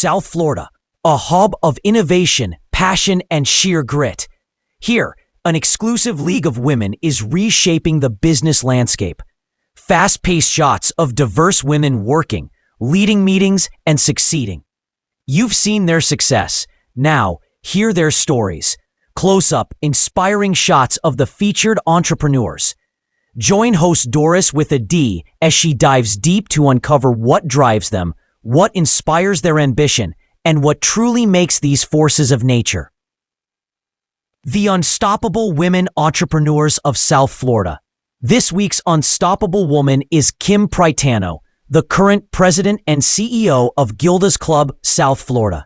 South Florida, a hub of innovation, passion, and sheer grit. Here, an exclusive league of women is reshaping the business landscape. Fast-paced shots of diverse women working, leading meetings, and succeeding. You've seen their success. Now, hear their stories. Close-up, inspiring shots of the featured entrepreneurs. Join host Doris WithaD as she dives deep to uncover what drives them, what inspires their ambition, and what truly makes these forces of nature. The Unstoppable Women Entrepreneurs of South Florida. This week's unstoppable woman is Kim Praitano, the current president and CEO of Gilda's Club, South Florida.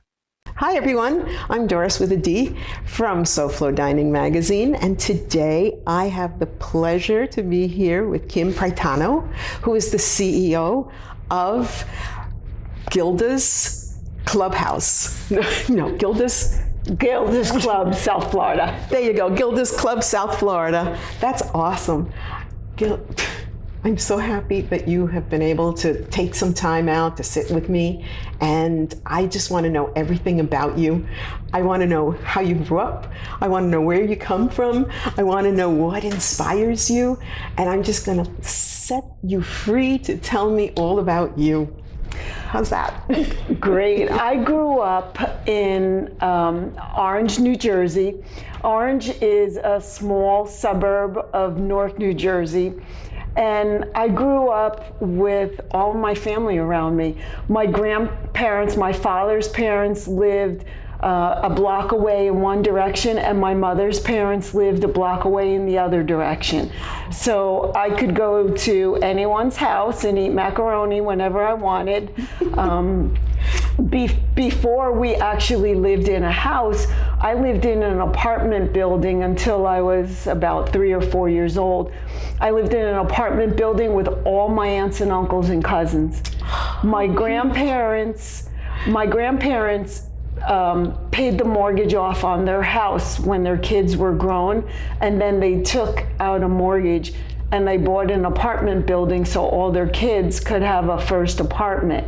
Hi everyone, I'm Doris WithaD from SoFloDining magazine, and today I have the pleasure to be here with Kim Praitano, who is the CEO of Gilda's Clubhouse. Gilda's Club, South Florida. There you go, Gilda's Club, South Florida. That's awesome. I'm so happy that you have been able to take some time out to sit with me, and I just want to know everything about you. I want to know how you grew up. I want to know where you come from. I want to know what inspires you, and I'm just going to set you free to tell me all about you. How's that? Great. I grew up in Orange, New Jersey. Orange is a small suburb of Newark, New Jersey. And I grew up with all my family around me. My grandparents, my father's parents lived a block away in one direction, and my mother's parents lived a block away in the other direction. So I could go to anyone's house and eat macaroni whenever I wanted. Before we actually lived in a house, I lived in an apartment building until I was about 3 or 4 years old. I lived in an apartment building with all my aunts and uncles and cousins. My grandparents paid the mortgage off on their house when their kids were grown, and then they took out a mortgage and they bought an apartment building so all their kids could have a first apartment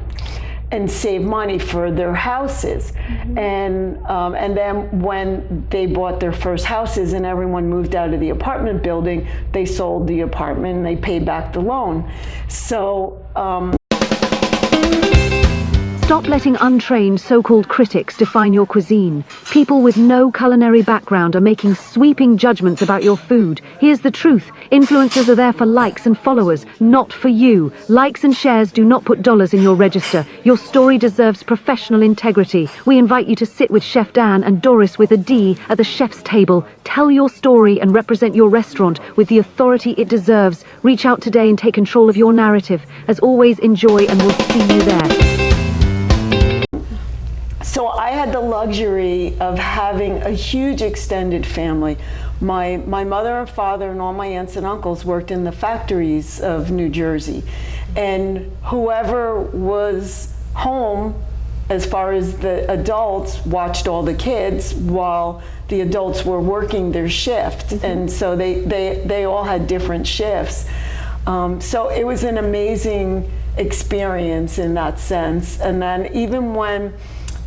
and save money for their houses. Mm-hmm. And then when they bought their first houses and everyone moved out of the apartment building, they sold the apartment and they paid back the loan. So Stop letting untrained so-called critics define your cuisine. People with no culinary background are making sweeping judgments about your food. Here's the truth. Influencers are there for likes and followers, not for you. Likes and shares do not put dollars in your register. Your story deserves professional integrity. We invite you to sit with Chef Dan and Doris WithaD at the chef's table. Tell your story and represent your restaurant with the authority it deserves. Reach out today and take control of your narrative. As always, enjoy, and we'll see you there. So I had the luxury of having a huge extended family. My mother and father and all my aunts and uncles worked in the factories of New Jersey. And whoever was home, as far as the adults, watched all the kids while the adults were working their shift. Mm-hmm. And so they all had different shifts. So it was an amazing experience in that sense. And then even when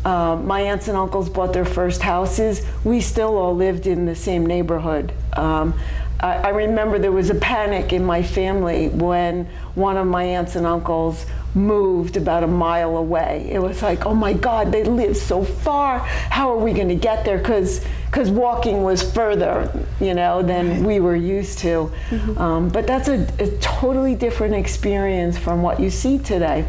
my aunts and uncles bought their first houses, we still all lived in the same neighborhood. I remember there was a panic in my family when one of my aunts and uncles moved about a mile away. It was like, oh my God, they live so far. How are we going to get there? Because walking was further, than we were used to. Mm-hmm. But that's a totally different experience from what you see today.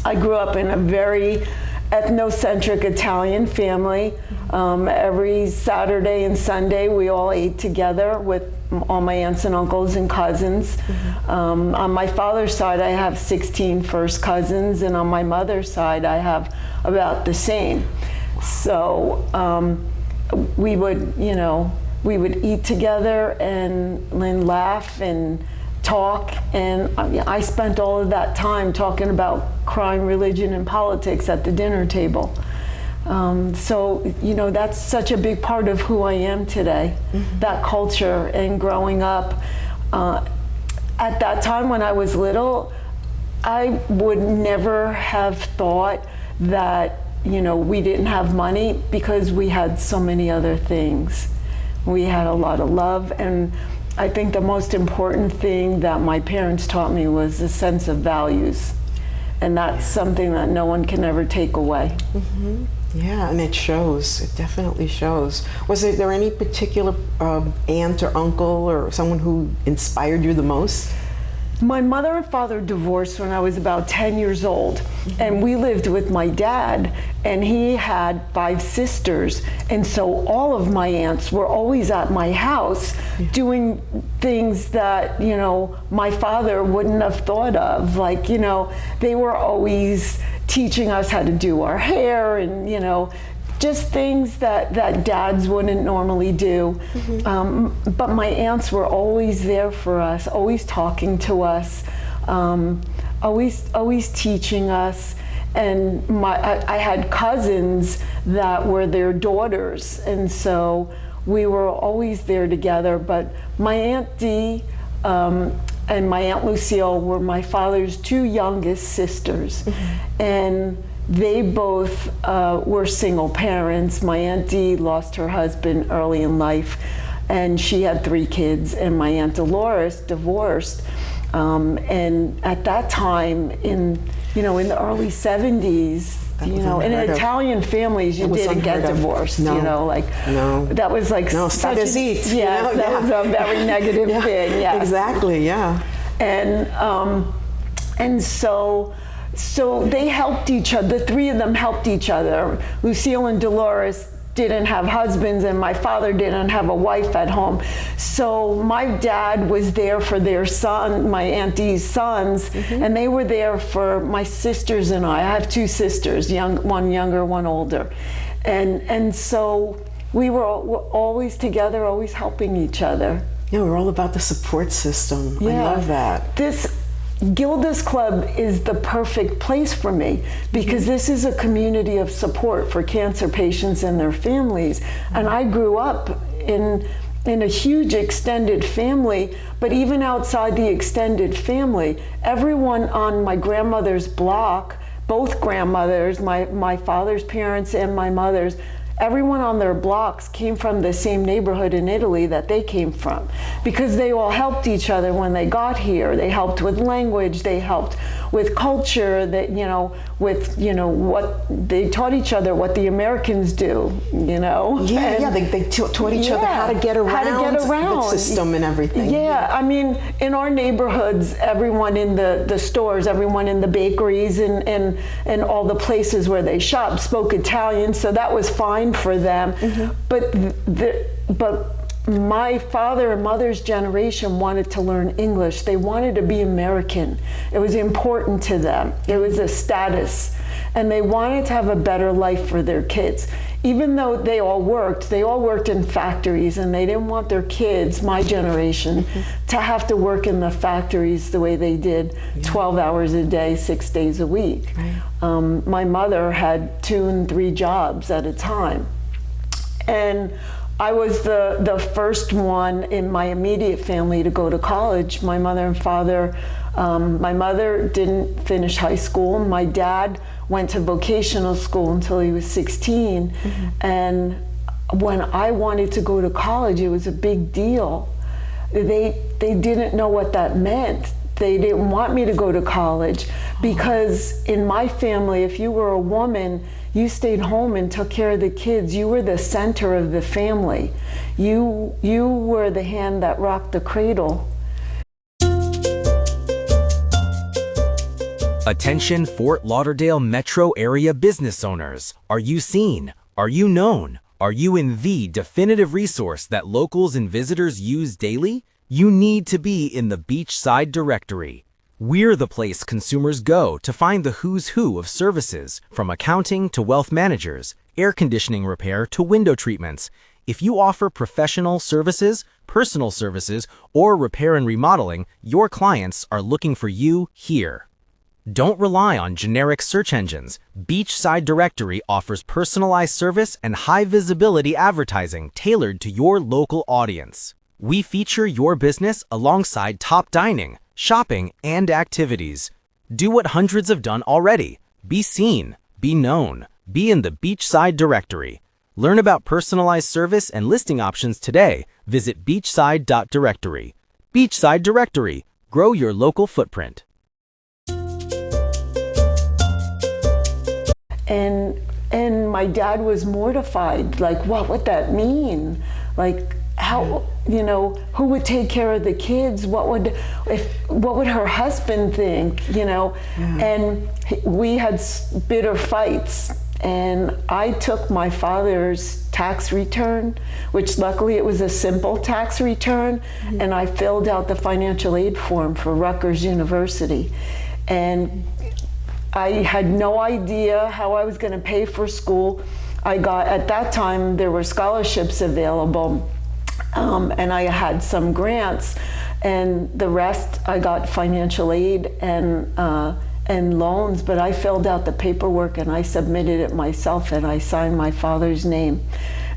I grew up in a very ethnocentric Italian family. Every Saturday and Sunday we all ate together with all my aunts and uncles and cousins. Mm-hmm. On my father's side I have 16 first cousins, and on my mother's side I have about the same. So we would eat together and laugh and talk, and I spent all of that time talking about crime, religion, and politics at the dinner table. So that's such a big part of who I am today, mm-hmm. that culture. And growing up, at that time when I was little, I would never have thought that we didn't have money because we had so many other things. We had a lot of love, and I think the most important thing that my parents taught me was a sense of values. And that's something that no one can ever take away. Mm-hmm. Yeah, and it shows. It definitely shows. Was there any particular aunt or uncle or someone who inspired you the most? My mother and father divorced when I was about 10 years old, mm-hmm. and we lived with my dad, and he had 5 sisters, and so all of my aunts were always at my house doing things that, my father wouldn't have thought of. Like, they were always teaching us how to do our hair and, just things that dads wouldn't normally do. Mm-hmm. But my aunts were always there for us, always talking to us, always teaching us. And I had cousins that were their daughters, and so we were always there together. But my Aunt Dee and my Aunt Lucille were my father's 2 youngest sisters. Mm-hmm. And they both were single parents. My Aunt Dee lost her husband early in life, and she had 3 kids, and my Aunt Dolores divorced. And at that time, in the early 70s, in Italian families, you didn't get divorced. No. No. That was like no, such a, yeah, that was a very negative thing. Yeah, exactly. Yeah, and so they helped each other. The 3 of them helped each other. Lucille and Dolores didn't have husbands, and my father didn't have a wife at home. So my dad was there for their son, my Aunt Dee's sons, mm-hmm. and they were there for my sisters and I. I have 2 sisters, one younger, one older. And so we were always together, always helping each other. Yeah, we're all about the support system. Yeah. I love that. Gilda's Club is the perfect place for me because this is a community of support for cancer patients and their families. And I grew up in a huge extended family, but even outside the extended family, everyone on my grandmother's block, both grandmothers, my father's parents and my mother's, everyone on their blocks came from the same neighborhood in Italy that they came from, because they all helped each other when they got here. They helped with language, they helped with culture, what they taught each other what the Americans do, they taught each other how to get around the system and everything. I mean, in our neighborhoods, everyone in the stores, everyone in the bakeries and all the places where they shop spoke Italian, so that was fine for them. Mm-hmm. But my father and mother's generation wanted to learn English. They wanted to be American. It was important to them. It was a status. And they wanted to have a better life for their kids. Even though they all worked in factories, and they didn't want their kids, my generation, mm-hmm. to have to work in the factories the way they did, 12 hours a day, 6 days a week. Right. My mother had 2 and 3 jobs at a time. And I was the first one in my immediate family to go to college. My mother and father, my mother didn't finish high school. My dad went to vocational school until he was 16. Mm-hmm. And when I wanted to go to college, it was a big deal. They didn't know what that meant. They didn't want me to go to college because in my family, if you were a woman, you stayed home and took care of the kids. You were the center of the family. You were the hand that rocked the cradle. Attention Fort Lauderdale metro area business owners. Are you seen? Are you known? Are you in the definitive resource that locals and visitors use daily? You need to be in the beachside directory. We're the place consumers go to find the who's who of services, from accounting to wealth managers, air conditioning repair to window treatments. If you offer professional services, personal services, or repair and remodeling, your clients are looking for you here. Don't rely on generic search engines. Beachside Directory offers personalized service and high-visibility advertising tailored to your local audience. We feature your business alongside top dining, shopping, and activities. Do what hundreds have done already. Be seen, be known, Be in the Beachside directory. Learn about personalized service and listing options today. Visit beachside.directory. Beachside Directory. Grow your local footprint. And my dad was mortified. Like, what would that mean? Like, how, you know, who would take care of the kids? What would her husband think? You know, and we had bitter fights. And I took my father's tax return, which luckily it was a simple tax return, and I filled out the financial aid form for Rutgers University. And I had no idea how I was going to pay for school. At that time, there were scholarships available, and I had some grants, and the rest I got financial aid and loans, but I filled out the paperwork and I submitted it myself and I signed my father's name.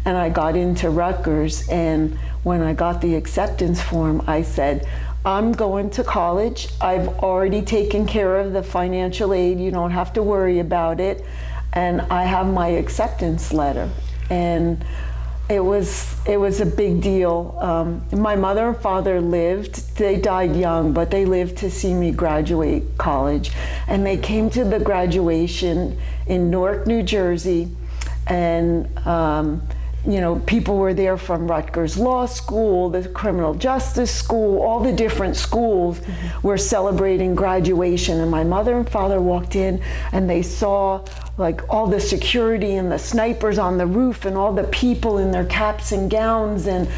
And I got into Rutgers, and when I got the acceptance form, I said, I'm going to college. I've already taken care of the financial aid. You don't have to worry about it. And I have my acceptance letter. And it was a big deal. My mother and father lived. They died young, but they lived to see me graduate college. And they came to the graduation in Newark, New Jersey, and you know, people were there from Rutgers Law School, the Criminal Justice School, all the different schools were celebrating graduation. And my mother and father walked in and they saw like all the security and the snipers on the roof and all the people in their caps and gowns and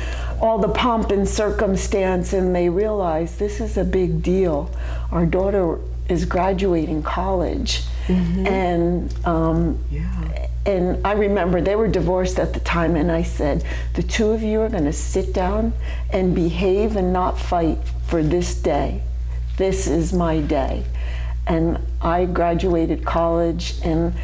all the pomp and circumstance, and they realized this is a big deal. Our daughter is graduating college. And I remember they were divorced at the time, and I said, the two of you are going to sit down and behave and not fight for this day. This is my day. And I graduated college, and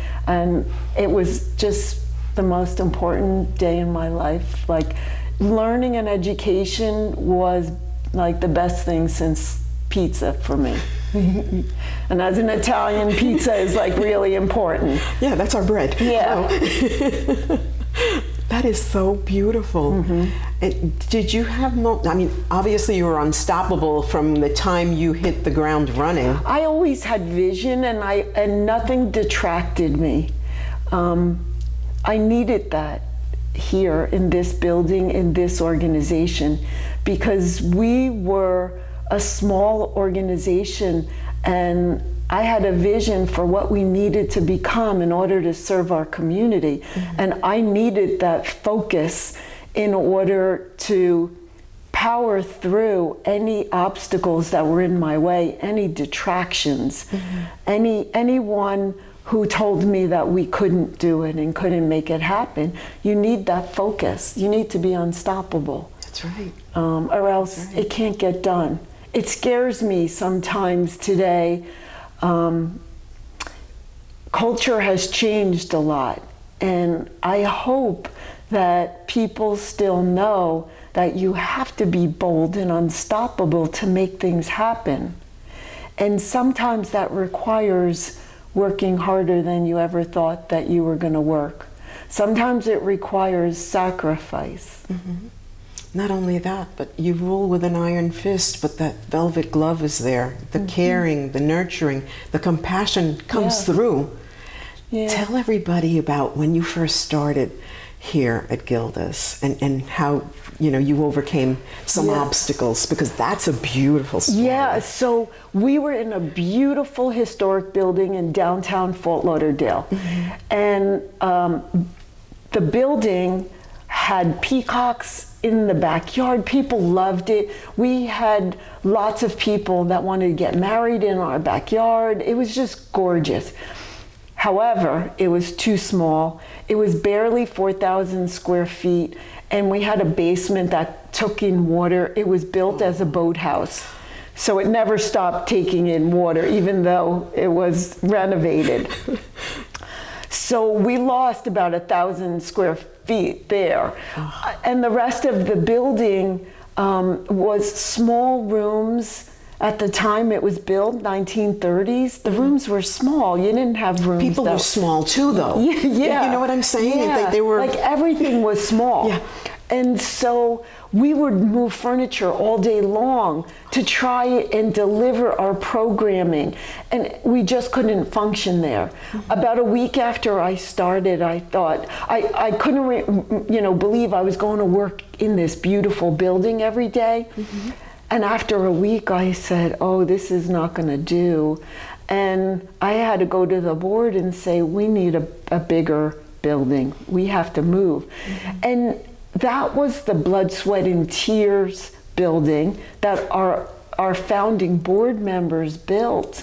it was just the most important day in my life. Like, learning and education was like the best thing since pizza for me. And as an Italian, pizza is like really important. Yeah, that's our bread. Yeah. That is so beautiful. And did you have I mean, obviously you were unstoppable from the time you hit the ground running. I always had vision, and nothing detracted me. I needed that here in this building, in this organization, because we were a small organization, and I had a vision for what we needed to become in order to serve our community. And I needed that focus in order to power through any obstacles that were in my way, any detractions, anyone who told me that we couldn't do it and couldn't make it happen. You need that focus. You need to be unstoppable. That's right. Or else it can't get done. It scares me sometimes today. Culture has changed a lot, and I hope that people still know that you have to be bold and unstoppable to make things happen. And sometimes that requires working harder than you ever thought that you were going to work. Sometimes it requires sacrifice. Not only that, but you rule with an iron fist, but that velvet glove is there. The caring, the nurturing, the compassion comes through. Tell everybody about when you first started here at Gilda's and how, you know, you overcame some obstacles, because that's a beautiful story. Yeah, so we were in a beautiful historic building in downtown Fort Lauderdale. And the building had peacocks in the backyard. People loved it. We had lots of people that wanted to get married in our backyard. It was just gorgeous. However, it was too small. It was barely 4,000 square feet, and we had a basement that took in water. It was built as a boathouse, so it never stopped taking in water, even though it was renovated. So we lost about 1,000 square feet there. And the rest of the building was small rooms At the time it was built, 1930s, the rooms were small. You didn't have rooms. People were small too, though. Yeah. You know what I'm saying? Yeah. They were like everything was small. Yeah. And so we would move furniture all day long to try and deliver our programming, and we just couldn't function there. About a week after I started, I thought, I couldn't believe I was going to work in this beautiful building every day. And after a week I said, oh, this is not going to do. And I had to go to the board and say, we need a bigger building. We have to move. And that was the blood, sweat, and tears building that our founding board members built.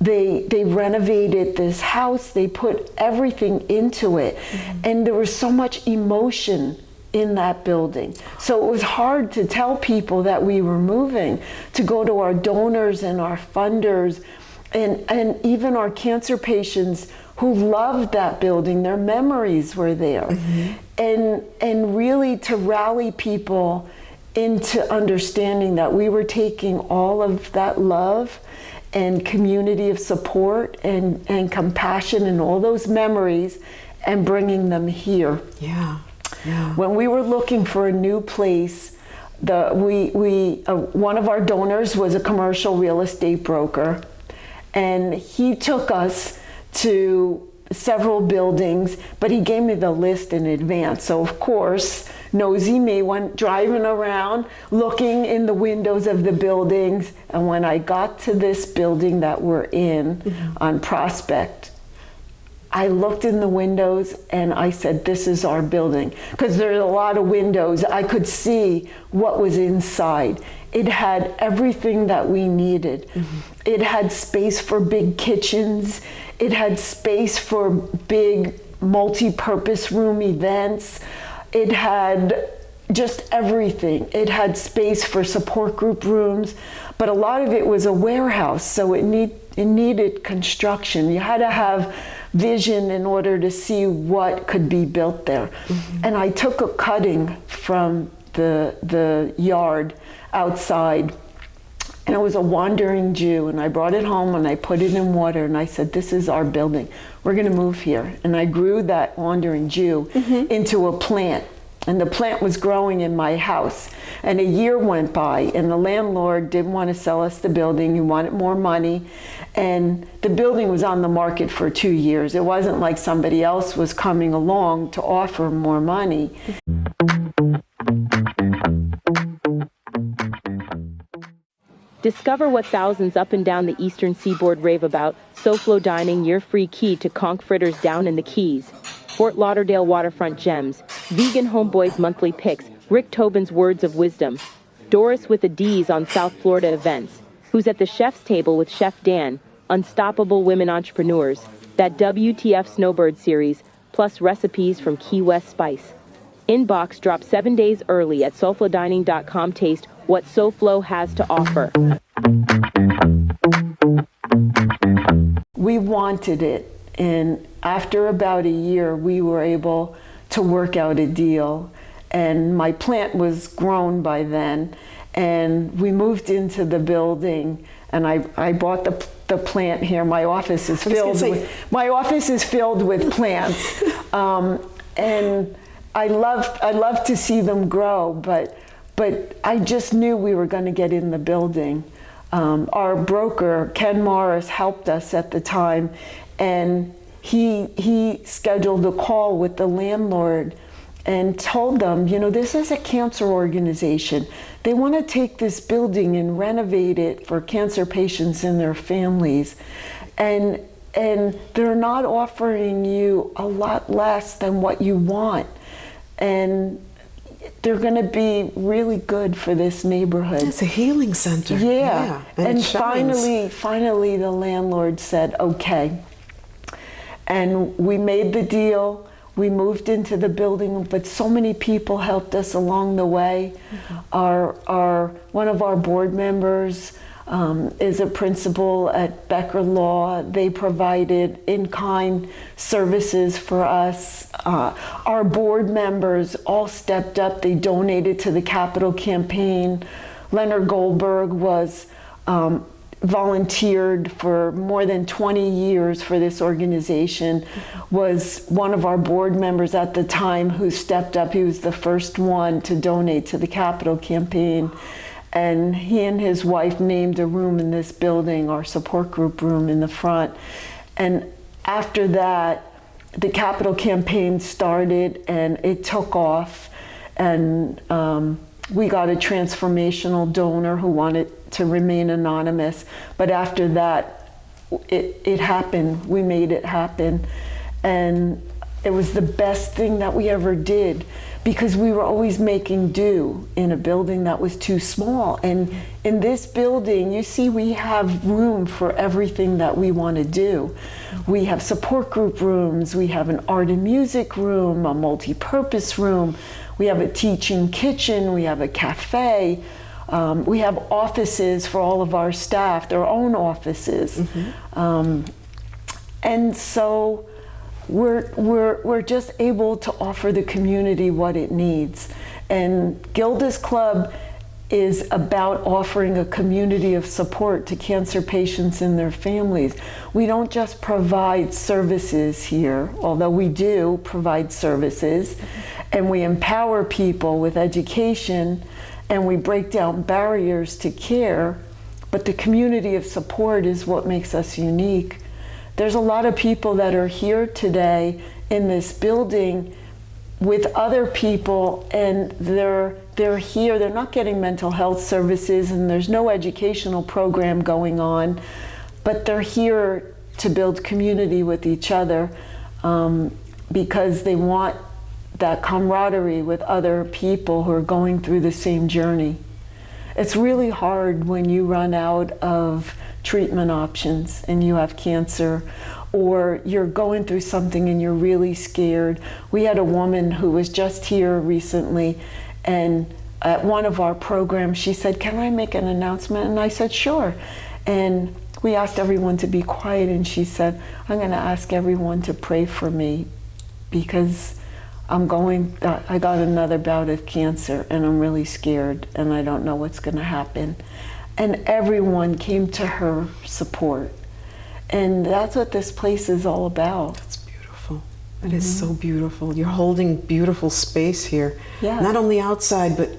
They renovated this house, they put everything into it, and there was so much emotion in that building. So it was hard to tell people that we were moving, to go to our donors and our funders, and even our cancer patients who loved that building. Their memories were there. And really to rally people into understanding that we were taking all of that love and community of support and compassion and all those memories and bringing them here. Yeah. When we were looking for a new place, one of our donors was a commercial real estate broker, and he took us to several buildings, but he gave me the list in advance. So of course, nosy me went driving around, looking in the windows of the buildings. And when I got to this building that we're in on Prospect, I looked in the windows and I said, this is our building. Because there's a lot of windows. I could see what was inside. It had everything that we needed. It had space for big kitchens. It had space for big multi-purpose room events. It had just everything. It had space for support group rooms, but a lot of it was a warehouse, so it needed construction. You had to have vision in order to see what could be built there. And I took a cutting from the yard outside, and it was a wandering Jew, and I brought it home and I put it in water and I said, this is our building. We're gonna move here. And I grew that wandering Jew into a plant, and the plant was growing in my house. And a year went by and the landlord didn't want to sell us the building. He wanted more money, and the building was on the market for 2 years. It wasn't like somebody else was coming along to offer more money. Discover what thousands up and down the eastern seaboard rave about. SoFloDining, your free key to conch fritters down in the Keys. Fort Lauderdale waterfront gems. Vegan Homeboys monthly picks. Rick Tobin's words of wisdom. Doris WithaD's on South Florida events. Who's at the chef's table with Chef Dan. Unstoppable women entrepreneurs. That WTF Snowbird series. Plus recipes from Key West Spice. Inbox drops 7 days early at SoFloDining.com. Taste what SoFlo has to offer. We wanted it, and after about a year we were able to work out a deal, and my plant was grown by then, and we moved into the building, and I bought the plant here. My office is filled with plants, and I love to see them grow, but I just knew we were going to get in the building. Our broker, Ken Morris, helped us at the time, and he scheduled a call with the landlord and told them, you know, this is a cancer organization. They want to take this building and renovate it for cancer patients and their families. And they're not offering you a lot less than what you want. And they're going to be really good for this neighborhood. It's a healing center. Yeah. And finally, the landlord said, okay. And we made the deal. We moved into the building, but so many people helped us along the way. One of our board members is a principal at Becker Law. They provided in-kind services for us. Our board members all stepped up. They donated to the capital campaign. Leonard Goldberg was volunteered for more than 20 years for this organization, was one of our board members at the time who stepped up. He was the first one to donate to the Capital Campaign. And he and his wife named a room in this building, our support group room in the front. And after that, the Capital Campaign started and it took off. And we got a transformational donor who wanted to remain anonymous. But after that, it happened. We made it happen. And it was the best thing that we ever did, because we were always making do in a building that was too small. And in this building, you see, we have room for everything that we want to do. We have support group rooms, we have an art and music room, a multi-purpose room, we have a teaching kitchen, we have a cafe, we have offices for all of our staff, their own offices. And so we're just able to offer the community what it needs. And Gilda's Club is about offering a community of support to cancer patients and their families. We don't just provide services here, although we do provide services, and we empower people with education, and we break down barriers to care, but the community of support is what makes us unique. There's a lot of people that are here today in this building with other people, and they're here, they're not getting mental health services, and there's no educational program going on, but they're here to build community with each other because they want that camaraderie with other people who are going through the same journey. It's really hard when you run out of treatment options and you have cancer, or you're going through something and you're really scared. We had a woman who was just here recently, and at one of our programs, she said, "Can I make an announcement?" And I said, "Sure." And we asked everyone to be quiet, and she said, "I'm going to ask everyone to pray for me because I got another bout of cancer and I'm really scared and I don't know what's going to happen." And everyone came to her support. And that's what this place is all about. That's beautiful. It is so beautiful. You're holding beautiful space here. Yeah. Not only outside, but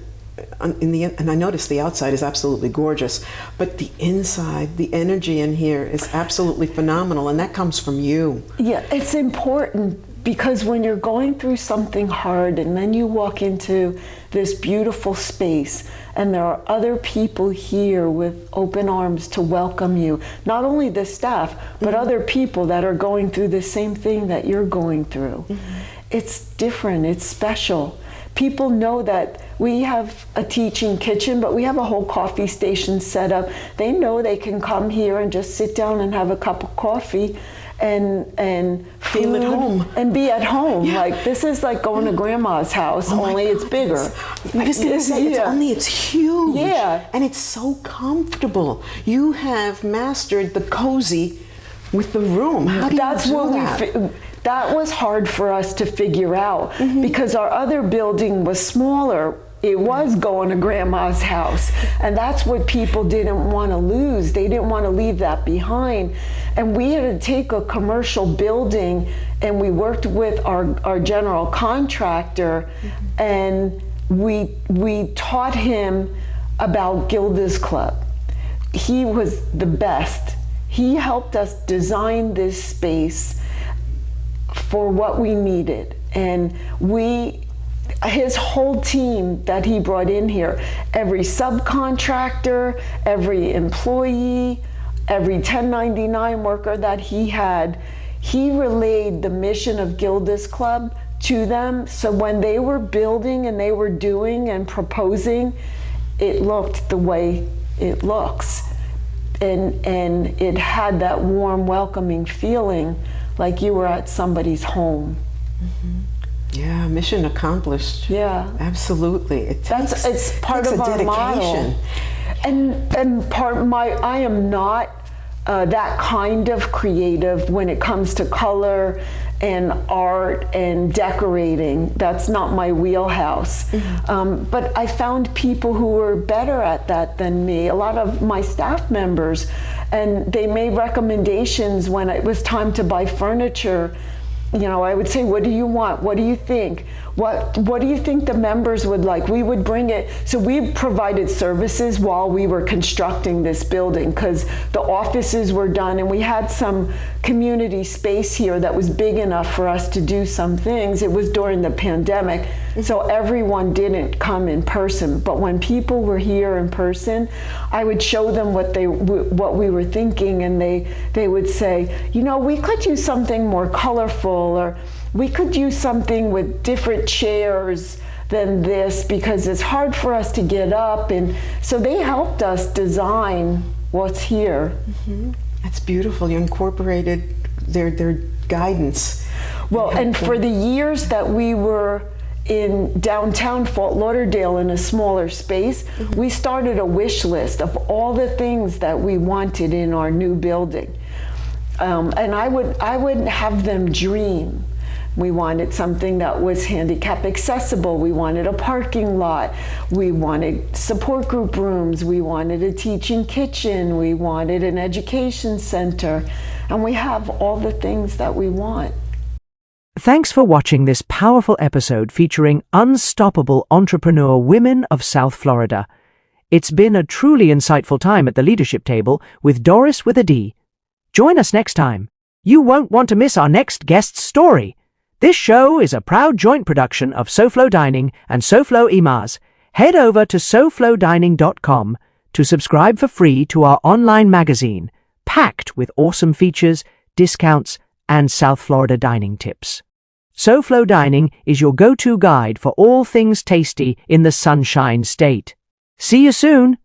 and I noticed the outside is absolutely gorgeous, but the inside, the energy in here is absolutely phenomenal, and that comes from you. Yeah, it's important because when you're going through something hard and then you walk into this beautiful space and there are other people here with open arms to welcome you, not only the staff, but other people that are going through the same thing that you're going through. It's different, it's special. People know that we have a teaching kitchen, but we have a whole coffee station set up. They know they can come here and just sit down and have a cup of coffee and feel at home and be at home. Yeah. Like, this is like going to grandma's house, only it's bigger. I'm just gonna say, it's huge. Yeah. And it's so comfortable. You have mastered the cozy with the room. How do That's you do what that? That was hard for us to figure out because our other building was smaller. It was going to grandma's house, and that's what people didn't want to lose. They didn't want to leave that behind. And we had to take a commercial building, and we worked with our general contractor, and we taught him about Gilda's Club. He was the best. He helped us design this space for what we needed, and his whole team that he brought in here, every subcontractor, every employee, every 1099 worker that he had, he relayed the mission of Gilda's Club to them. So when they were building and they were doing and proposing, it looked the way it looks. And it had that warm, welcoming feeling like you were at somebody's home. Yeah, mission accomplished. Yeah, absolutely. It's part of our model. And I am not that kind of creative when it comes to color and art and decorating. That's not my wheelhouse. But I found people who were better at that than me, a lot of my staff members, and they made recommendations when it was time to buy furniture. You know, I would say, what do you want? What do you think? What do you think the members would like? We would bring it. So we provided services while we were constructing this building, because the offices were done and we had some community space here that was big enough for us to do some things. It was during the pandemic, so everyone didn't come in person. But when people were here in person, I would show them what we were thinking, and they would say, you know, we could use something more colorful, or we could use something with different chairs than this because it's hard for us to get up. And so they helped us design what's here. That's beautiful. You incorporated their guidance. Well, and for the years that we were in downtown Fort Lauderdale in a smaller space, we started a wish list of all the things that we wanted in our new building. And I would have them dream. We wanted something that was handicap accessible. We wanted a parking lot. We wanted support group rooms. We wanted a teaching kitchen. We wanted an education center. And we have all the things that we want. Thanks for watching this powerful episode featuring unstoppable entrepreneur women of South Florida. It's been a truly insightful time at the leadership table with Doris WithaD. Join us next time. You won't want to miss our next guest's story. This show is a proud joint production of SoFloDining and SoFloImaz. Head over to SoFloDining.com to subscribe for free to our online magazine, packed with awesome features, discounts, and South Florida dining tips. SoFloDining is your go-to guide for all things tasty in the Sunshine State. See you soon!